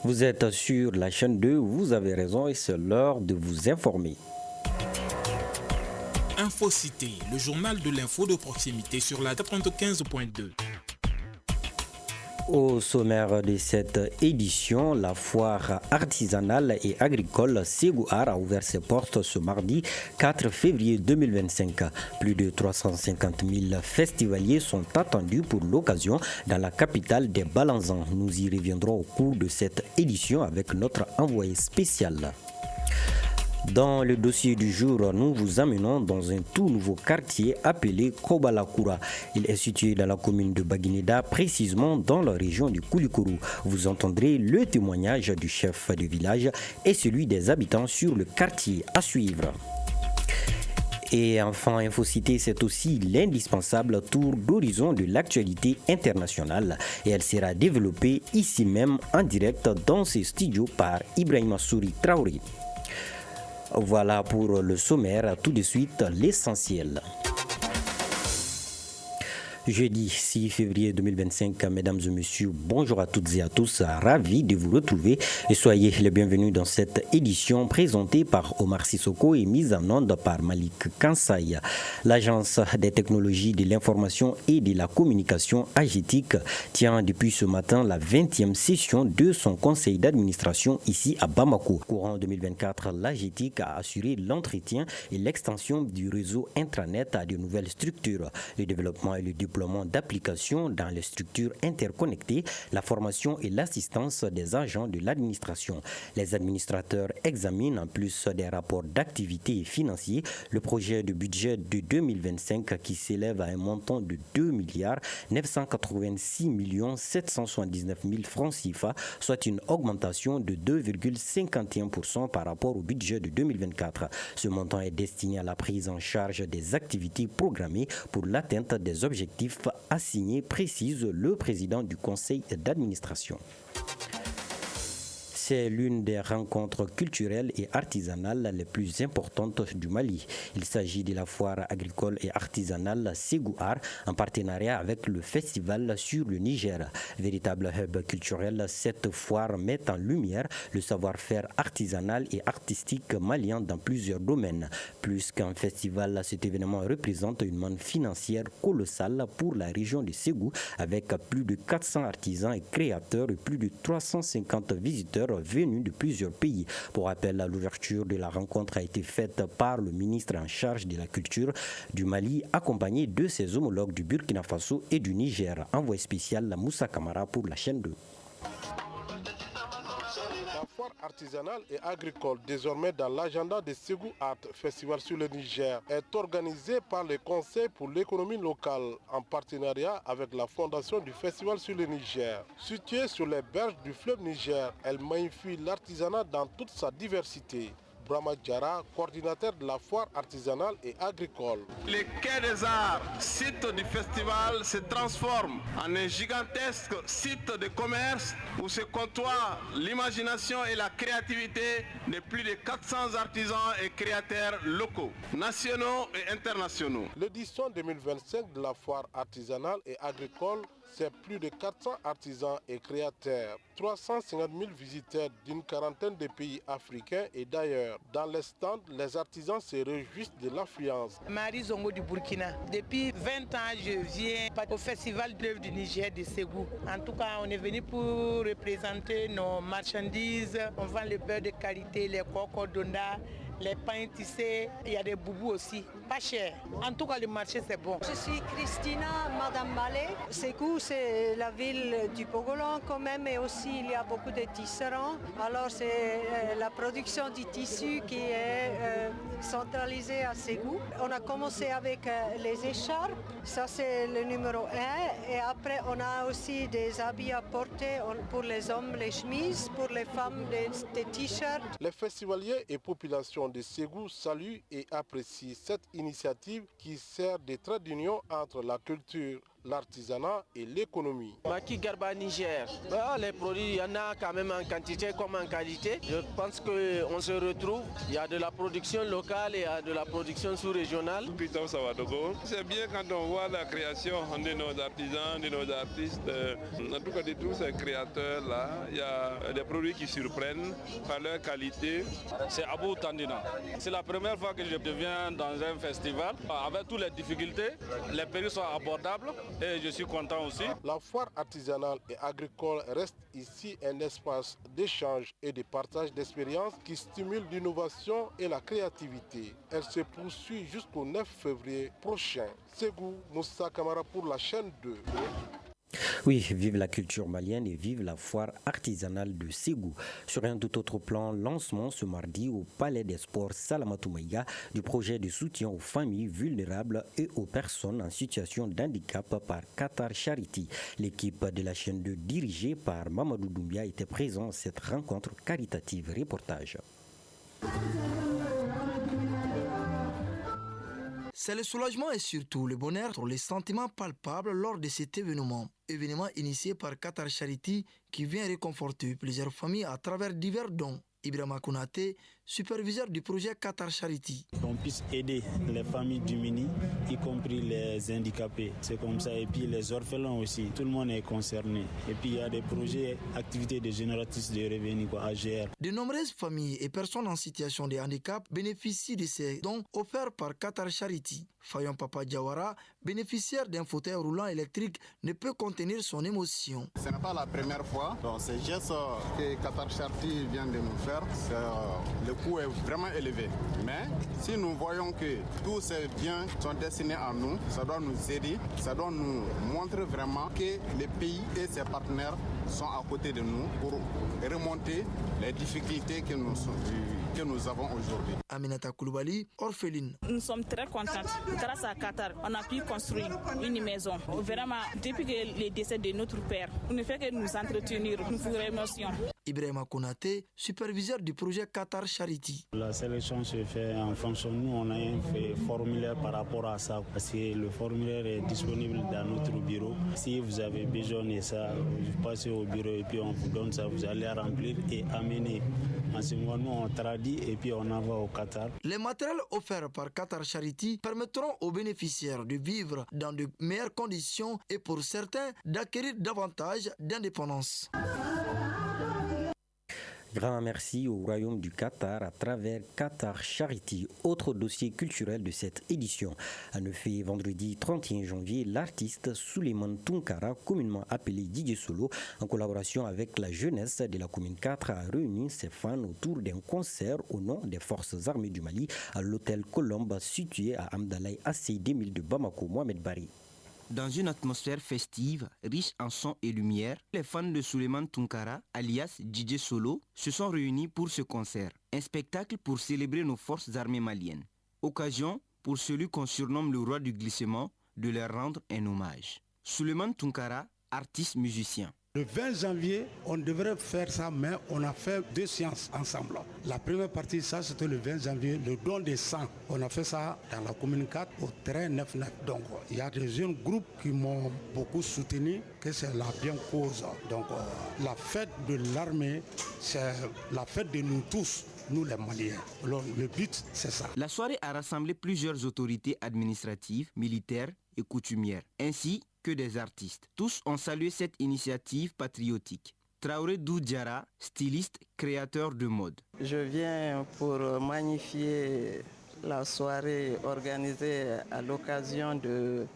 Vous êtes sur la chaîne 2, vous avez raison et c'est l'heure de vous informer. Infocité, le journal de l'info de proximité sur la 95.2. Au sommaire de cette édition, la foire artisanale et agricole Ségouar a ouvert ses portes ce mardi 4 février 2025. Plus de 350 000 festivaliers sont attendus pour l'occasion dans la capitale des Balanzans. Nous y reviendrons au cours de cette édition avec notre envoyé spécial. Dans le dossier du jour, nous vous amenons dans un tout nouveau quartier appelé Kobalakura. Il est situé dans la commune de Baguineda, précisément dans la région du Koulikoro. Vous entendrez le témoignage du chef de village et celui des habitants sur le quartier à suivre. Et enfin, Infocité, c'est aussi l'indispensable tour d'horizon de l'actualité internationale. Et elle sera développée ici même en direct dans ces studios par Ibrahima Souri Traoré. Voilà pour le sommaire, tout de suite l'essentiel. Jeudi 6 février 2025, mesdames et messieurs, bonjour à toutes et à tous, ravi de vous retrouver et soyez les bienvenus dans cette édition présentée par Omar Sissoko et mise en onde par Malik Kansaï. L'Agence des technologies de l'information et de la communication AGETIC tient depuis ce matin la 20e session de son conseil d'administration ici à Bamako. Courant 2024, l'AGETIC a assuré l'entretien et l'extension du réseau intranet à de nouvelles structures, le développement et le déploiement d'applications dans les structures interconnectées, la formation et l'assistance des agents de l'administration. Les administrateurs examinent en plus des rapports d'activité financiers le projet de budget de 2025 qui s'élève à un montant de 2 986 779 000 francs CFA, soit une augmentation de 2,51% par rapport au budget de 2024. Ce montant est destiné à la prise en charge des activités programmées pour l'atteinte des objectifs assignés, précise le président du conseil d'administration. C'est l'une des rencontres culturelles et artisanales les plus importantes du Mali. Il s'agit de la foire agricole et artisanale Ségouar en partenariat avec le festival sur le Niger. Véritable hub culturel, cette foire met en lumière le savoir-faire artisanal et artistique malien dans plusieurs domaines. Plus qu'un festival, cet événement représente une manne financière colossale pour la région de Ségou avec plus de 400 artisans et créateurs et plus de 350 visiteurs venus de plusieurs pays. Pour rappel, l'ouverture de la rencontre a été faite par le ministre en charge de la culture du Mali, accompagné de ses homologues du Burkina Faso et du Niger. Envoyé spécial Moussa Kamara pour la chaîne 2. La foire artisanale et agricole, désormais dans l'agenda des Ségou Art Festival sur le Niger, est organisée par le Conseil pour l'économie locale en partenariat avec la Fondation du Festival sur le Niger. Située sur les berges du fleuve Niger, elle magnifie l'artisanat dans toute sa diversité. Brahma Diara, coordinateur de la foire artisanale et agricole. Le Quai des Arts, site du festival, se transforme en un gigantesque site de commerce où se côtoient l'imagination et la créativité de plus de 400 artisans et créateurs locaux, nationaux et internationaux. L'édition 2025 de la foire artisanale et agricole, c'est plus de 400 artisans et créateurs, 350 000 visiteurs d'une quarantaine de pays africains et d'ailleurs. Dans les stands, les artisans se réjouissent de l'affluence. Marie Zongo du Burkina. Depuis 20 ans, je viens au Festival de l'œuvre du Niger de Ségou. En tout cas, on est venu pour représenter nos marchandises. On vend le beurre de qualité, les cocodondas, les pains tissés, il y a des boubous aussi, pas cher. En tout cas, le marché c'est bon. Je suis Christina, Madame Malé. Ségou, c'est la ville du Pogolon quand même, et aussi il y a beaucoup de tisserands. Alors c'est la production du tissu qui est centralisée à Ségou. On a commencé avec les écharpes, ça c'est le numéro 1. Et après on a aussi des habits à porter pour les hommes, les chemises, pour les femmes des t-shirts. Les festivaliers et populations de Ségou saluent et apprécient cette initiative qui sert de trait d'union entre la culture, l'artisanat et l'économie. Maki Garba Niger. Les produits, il y en a quand même en quantité comme en qualité. Je pense qu'on se retrouve. Il y a de la production locale et il y a de la production sous-régionale. C'est bien quand on voit la création de nos artisans, de nos artistes. En tout cas, de tous ces créateurs-là, il y a des produits qui surprennent par leur qualité. C'est Abou Tandina. C'est la première fois que je viens dans un festival. Avec toutes les difficultés, les prix sont abordables et je suis content aussi. La foire artisanale et agricole reste ici un espace d'échange et de partage d'expériences qui stimule l'innovation et la créativité. Elle se poursuit jusqu'au 9 février prochain. Ségou Moussa Kamara pour la chaîne 2. Oui, vive la culture malienne et vive la foire artisanale de Ségou. Sur un tout autre plan, lancement ce mardi au Palais des Sports Salamatou Maïga du projet de soutien aux familles vulnérables et aux personnes en situation d'handicap par Qatar Charity. L'équipe de la chaîne 2 dirigée par Mamadou Doumbia était présente à cette rencontre caritative. Reportage. C'est le soulagement et surtout le bonheur pour les sentiments palpables lors de cet événement. Événement initié par Qatar Charity qui vient réconforter plusieurs familles à travers divers dons. Ibrahima Konaté, superviseur du projet Qatar Charity. Qu'on puisse aider les familles démunies, y compris les handicapés. C'est comme ça. Et puis les orphelins aussi. Tout le monde est concerné. Et puis il y a des projets, activités de génératrices de revenus, AGR. De nombreuses familles et personnes en situation de handicap bénéficient de ces dons offerts par Qatar Charity. Fayon Papa Diawara, bénéficiaire d'un fauteuil roulant électrique, ne peut contenir son émotion. Ce n'est pas la première fois. Donc, ces gestes que Qatar Charity vient de nous faire, le coût est vraiment élevé. Mais si nous voyons que tous ces biens sont destinés à nous, ça doit nous aider, ça doit nous montrer vraiment que les pays et ses partenaires sont à côté de nous pour remonter les difficultés que nous avons aujourd'hui. Aminata Koulibaly, orpheline. Nous sommes très contents. Grâce à Qatar, on a pu construire une maison. Vraiment, depuis le décès de notre père, on ne fait que nous entretenir, nous vous remercions. Ibrahima Konaté, superviseur du projet Qatar Charity. La sélection se fait en fonction. Nous, on a un formulaire par rapport à ça. Parce que le formulaire est disponible dans notre bureau. Si vous avez besoin de ça, vous passez au bureau et puis on vous donne ça. Vous allez remplir et amener. En ce moment, nous, on traduit et puis on envoie au Qatar. Les matériels offerts par Qatar Charity permettront aux bénéficiaires de vivre dans de meilleures conditions et pour certains d'acquérir davantage d'indépendance. Grand merci au Royaume du Qatar à travers Qatar Charity. Autre dossier culturel de cette édition. En effet, vendredi 31 janvier, l'artiste Souleymane Tounkara, communément appelé Didier Solo, en collaboration avec la jeunesse de la commune 4, a réuni ses fans autour d'un concert au nom des forces armées du Mali à l'hôtel Colombe situé à Amdalaï Assey 2000 de Bamako. Mohamed Bari. Dans une atmosphère festive, riche en son et lumière, les fans de Souleymane Tounkara, alias Didier Solo, se sont réunis pour ce concert. Un spectacle pour célébrer nos forces armées maliennes. Occasion pour celui qu'on surnomme le roi du glissement de leur rendre un hommage. Souleymane Tounkara, artiste musicien. Le 20 janvier, on devrait faire ça, mais on a fait 2 séances ensemble. La première partie, ça c'était le 20 janvier, le don des sangs. On a fait ça dans la commune 4 au terrain 9-9. Donc il y a des jeunes groupes qui m'ont beaucoup soutenu, que c'est la bien cause. Donc la fête de l'armée, c'est la fête de nous tous. Nous les Maliens. Alors, le but, c'est ça. La soirée a rassemblé plusieurs autorités administratives, militaires et coutumières, ainsi que des artistes. Tous ont salué cette initiative patriotique. Traoré Doudjara, styliste, créateur de mode. Je viens pour magnifier la soirée organisée à l'occasion de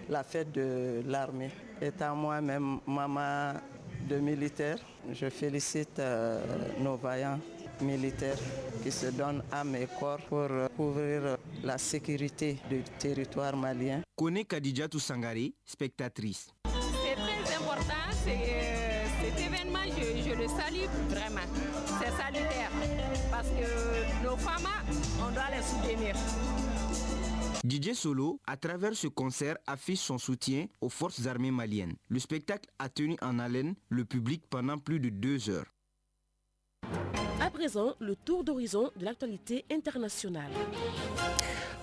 la fête de l'armée. Étant moi-même maman de militaire, je félicite nos vaillants militaires qui se donnent âme et corps pour couvrir la sécurité du territoire malien. Kone Kadidjatou Sangare, spectatrice. C'est très important, cet événement, je le salue vraiment. C'est salutaire parce que nos femmes, on doit les soutenir. Didier Solo, à travers ce concert, affiche son soutien aux forces armées maliennes. Le spectacle a tenu en haleine le public pendant plus de 2 heures. À présent, le tour d'horizon de l'actualité internationale.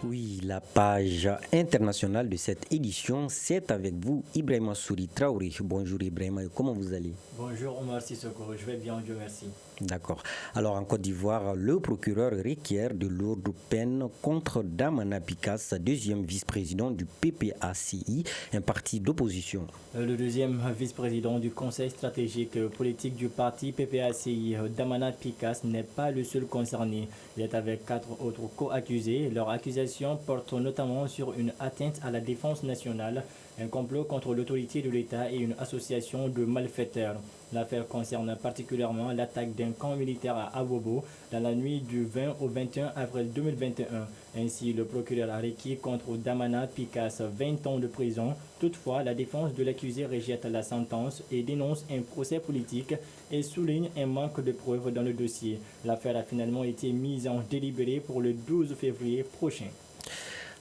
Oui, la page internationale de cette édition, c'est avec vous, Ibrahima Souri Traoré. Bonjour Ibrahima, comment vous allez? Bonjour Omar Sissoko, je vais bien, Dieu merci. D'accord. Alors en Côte d'Ivoire, le procureur requiert de lourdes peines contre Damana Pikas, deuxième vice-président du PPACI, un parti d'opposition. Le deuxième vice-président du conseil stratégique politique du parti PPACI, Damana Pikas, n'est pas le seul concerné. Il est avec 4 autres co-accusés. Leur accusation porte notamment sur une atteinte à la défense nationale, un complot contre l'autorité de l'État et une association de malfaiteurs. L'affaire concerne particulièrement l'attaque d'un camp militaire à Abobo dans la nuit du 20 au 21 avril 2021. Ainsi, le procureur a requis contre Damana Pikas 20 ans de prison. Toutefois, la défense de l'accusé rejette la sentence et dénonce un procès politique et souligne un manque de preuves dans le dossier. L'affaire a finalement été mise en délibéré pour le 12 février prochain.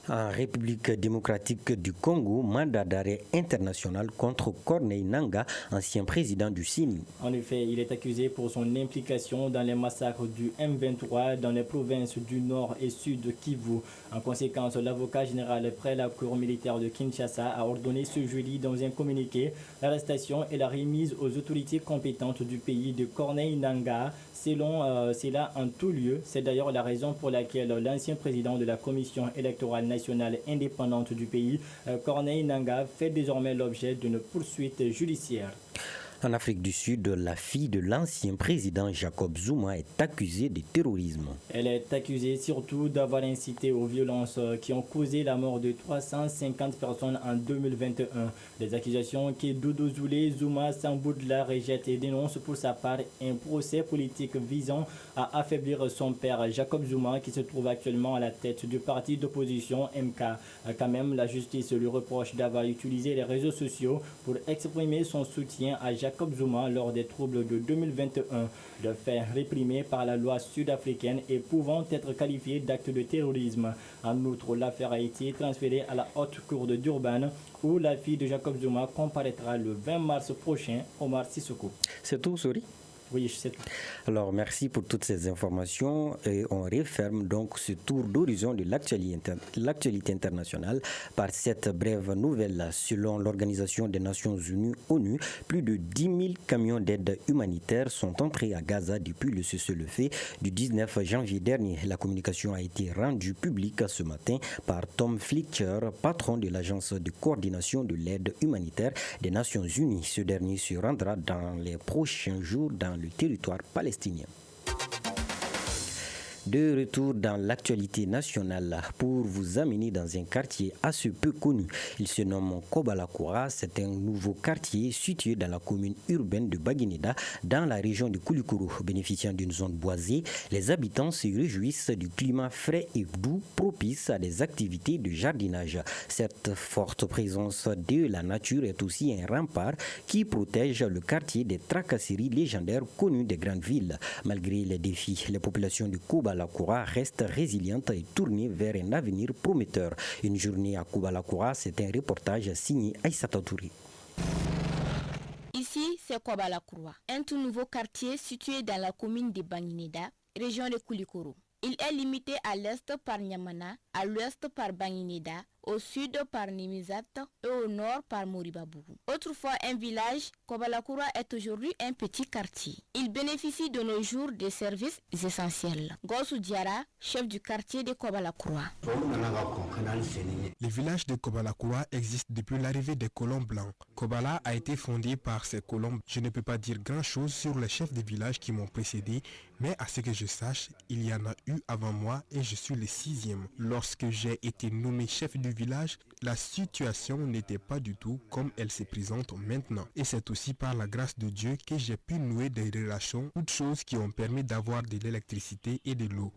En République démocratique du Congo, mandat d'arrêt international contre Corneille Nangaa, ancien président du CENI. En effet, il est accusé pour son implication dans les massacres du M23 dans les provinces du Nord et Sud de Kivu. En conséquence, l'avocat général près la cour militaire de Kinshasa a ordonné ce jeudi dans un communiqué l'arrestation et la remise aux autorités compétentes du pays de Corneille Nangaa. Selon cela en tout lieu, c'est d'ailleurs la raison pour laquelle l'ancien président de la commission électorale nationale indépendante du pays, Corneille Nangaa, fait désormais l'objet d'une poursuite judiciaire. En Afrique du Sud, la fille de l'ancien président Jacob Zuma est accusée de terrorisme. Elle est accusée surtout d'avoir incité aux violences qui ont causé la mort de 350 personnes en 2021. Les accusations que Dodo Zoulé Zuma Samboudla rejette et dénonce pour sa part un procès politique visant à affaiblir son père Jacob Zuma qui se trouve actuellement à la tête du parti d'opposition MK. Quand même, la justice lui reproche d'avoir utilisé les réseaux sociaux pour exprimer son soutien à Jacob Zuma lors des troubles de 2021, de faits réprimés par la loi sud-africaine et pouvant être qualifiés d'actes de terrorisme. En outre, l'affaire a été transférée à la haute cour de Durban où la fille de Jacob Zuma comparaîtra le 20 mars prochain, Omar Sissoko. C'est tout, Sori? Oui, je sais. Alors, merci pour toutes ces informations et on referme donc ce tour d'horizon de l'actualité internationale par cette brève nouvelle. Selon l'Organisation des Nations Unies, ONU, plus de 10 000 camions d'aide humanitaire sont entrés à Gaza depuis le cessez-le-feu du 19 janvier dernier. La communication a été rendue publique ce matin par Tom Fletcher, patron de l'Agence de coordination de l'aide humanitaire des Nations Unies. Ce dernier se rendra dans les prochains jours dans le territoire palestinien. De retour dans l'actualité nationale pour vous amener dans un quartier assez peu connu. Il se nomme Kobalakura. C'est un nouveau quartier situé dans la commune urbaine de Baguineda, dans la région de Koulikoro. Bénéficiant d'une zone boisée, les habitants se réjouissent du climat frais et doux propice à des activités de jardinage. Cette forte présence de la nature est aussi un rempart qui protège le quartier des tracasseries légendaires connues des grandes villes. Malgré les défis, les populations de Kobalakura reste résiliente et tournée vers un avenir prometteur. Une journée à Kobalakura, c'est un reportage signé Aïssata Touré. Ici, c'est Kobalakura, un tout nouveau quartier situé dans la commune de Baguineda, région de Koulikoro. Il est limité à l'est par Nyamana, à l'ouest par Baguineda, au sud par Nimizat et au nord par Moribabougou. Autrefois un village, Kobalakura est aujourd'hui un petit quartier. Il bénéficie de nos jours des services essentiels. Gossou Diara, chef du quartier de Kobalakura. Le village de Kobalakura existe depuis l'arrivée des colons blancs. Kobala a été fondé par ces colons. Je ne peux pas dire grand-chose sur les chefs de village qui m'ont précédé, mais à ce que je sache, il y en a eu avant moi et je suis le 6e. Lorsque j'ai été nommé chef du village, la situation n'était pas du tout comme elle se présente maintenant. Et c'est aussi par la grâce de Dieu que j'ai pu nouer des relations, toutes choses qui ont permis d'avoir de l'électricité et de l'eau.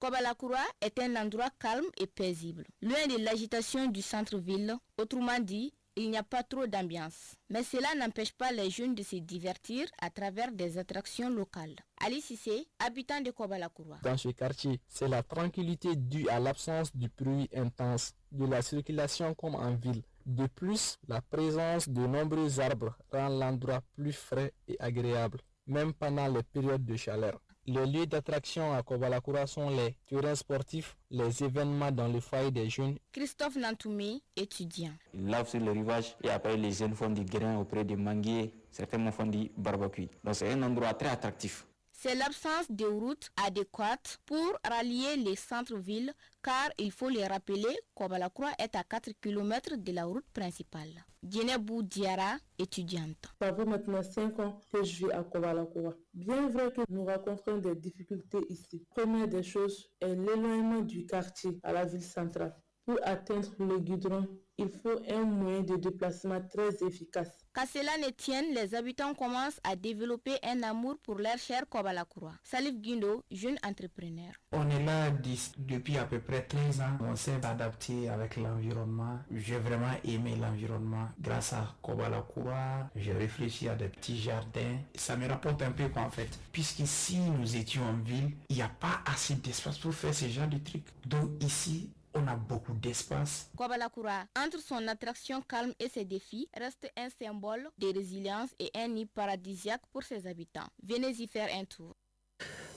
Kobalakura est un endroit calme et paisible, loin de l'agitation du centre-ville. Autrement dit, il n'y a pas trop d'ambiance. Mais cela n'empêche pas les jeunes de se divertir à travers des attractions locales. Ali Sissé, habitant de Kobalakura. Dans ce quartier, c'est la tranquillité due à l'absence du bruit intense, de la circulation comme en ville. De plus, la présence de nombreux arbres rend l'endroit plus frais et agréable, même pendant les périodes de chaleur. Les lieux d'attraction à Kobalakura sont les terrains sportifs, les événements dans le foyer des jeunes. Christophe Nantoumé, étudiant. Ils lavent sur le rivage et après les jeunes font du grain auprès des manguiers, certains font du barbecue. Donc c'est un endroit très attractif. C'est l'absence de routes adéquates pour rallier les centres-villes car il faut les rappeler, Kobalakura est à 4 km de la route principale. Djenebou Diara, étudiante. Ça fait maintenant 5 ans que je vis à Kobalakura. Bien vrai que nous rencontrons des difficultés ici. Première des choses est l'éloignement du quartier à la ville centrale. Pour atteindre le goudron, il faut un moyen de déplacement très efficace. Qu'à cela ne tienne, les habitants commencent à développer un amour pour leur cher Kobalakura. Salif Guindo, jeune entrepreneur. On est là depuis à peu près 13 ans. On s'est adapté avec l'environnement. J'ai vraiment aimé l'environnement. Grâce à Kobalakura, j'ai réfléchi à des petits jardins. Ça me rapporte un peu quoi en fait. Puisqu'ici, nous étions en ville, il n'y a pas assez d'espace pour faire ce genre de trucs. Donc ici, on a beaucoup d'espace. Kobalakura, entre son attraction calme et ses défis, reste un symbole de résilience et un nid paradisiaque pour ses habitants. Venez y faire un tour.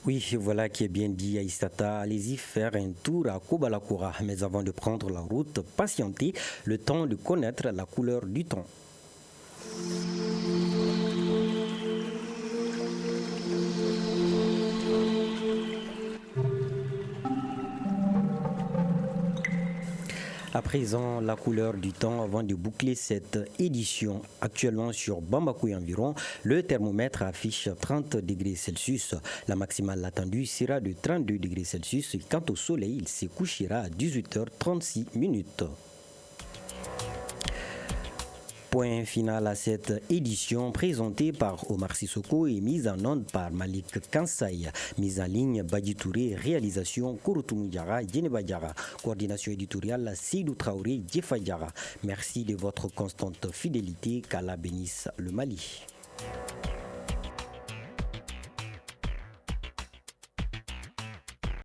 Oui, voilà qui est bien dit, Aïssata. Allez-y faire un tour à Kobalakura. Mais avant de prendre la route, patientez le temps de connaître la couleur du temps. À présent, la couleur du temps avant de boucler cette édition. Actuellement sur Bambakou et environ, le thermomètre affiche 30 degrés Celsius. La maximale attendue sera de 32 degrés Celsius. Quant au soleil, il se couchera à 18h36. Point final à cette édition présentée par Omar Sissoko et mise en onde par Malik Kansaï. Mise en ligne Badi Touré, réalisation Kouroutou Diara, Djeneba Diara, coordination éditoriale Seydou Traoré, Djefa Diara. Merci de votre constante fidélité, qu'Allah bénisse le Mali.